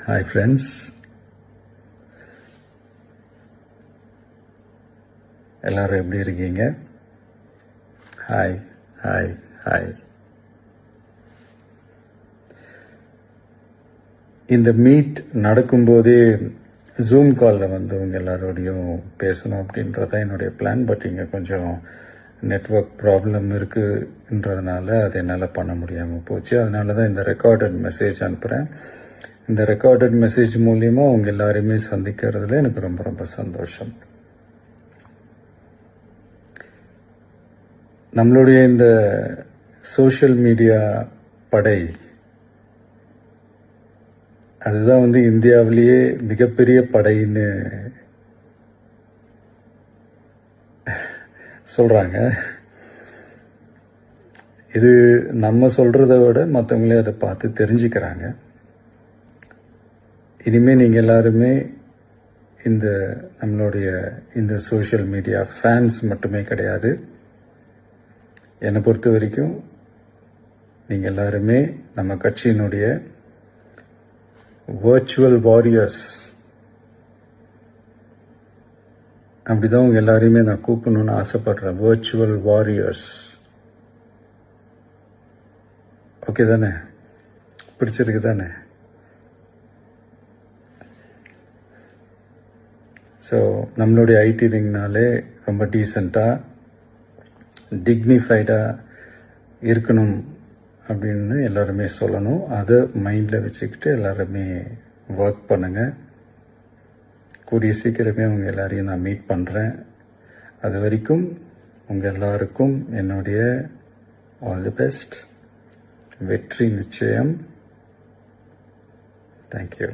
Hi friends, எல்லாரும் எப்படி இருக்கீங்க? Hi hi hi. இந்த மீட் நடக்கும்போதே ஜூம் காலில் வந்து உங்கள் எல்லாரோடையும் பேசணும் அப்படின்றதான் என்னுடைய பிளான். பட் இங்கே கொஞ்சம் நெட்வொர்க் ப்ராப்ளம் இருக்குன்றதுனால அது என்னால் பண்ண முடியாமல் போச்சு. அதனால தான் இந்த ரெக்கார்டட் மெசேஜ் அனுப்புகிறேன். இந்த ரெக்கார்டட் மெசேஜ் மூலியமா உங்க எல்லாரையுமே சந்திக்கிறதுல எனக்கு ரொம்ப ரொம்ப சந்தோஷம். நம்மளுடைய இந்த சோஷியல் மீடியா படை அதுதான் வந்து இந்தியாவிலேயே மிகப்பெரிய படைன்னு சொல்றாங்க. இது நம்ம சொல்றதை விட மற்றவங்களே அதை பார்த்து தெரிஞ்சுக்கிறாங்க. இனிமேல் நீங்கள் எல்லாருமே இந்த நம்மளுடைய இந்த சோஷியல் மீடியா ஃபேன்ஸ் மட்டுமே கிடையாது. என்னை பொறுத்த வரைக்கும் நீங்கள் எல்லாருமே நம்ம கட்சியினுடைய வர்ச்சுவல் வாரியர்ஸ். அப்படிதான் உங்க எல்லாரையுமே நான் கூப்பிடணும்னு ஆசைப்படுறேன். Virtual warriors. ஓகே தானே? பிடிச்சிருக்கு தானே? ஸோ நம்மளுடைய ஐடி ரிங்னாலே ரொம்ப டீசெண்டாக டிக்னிஃபைடாக இருக்கணும் அப்படின்னு எல்லாருமே சொல்லணும். அதை மைண்டில் வச்சுக்கிட்டு எல்லாருமே ஒர்க் பண்ணுங்கள். கூடிய சீக்கிரமே உங்கள் எல்லாரையும் நான் மீட் பண்ணுறேன். அது வரைக்கும் உங்கள் எல்லாருக்கும் என்னுடைய ஆல் தி பெஸ்ட். வெற்றி நிச்சயம். தேங்க்யூ.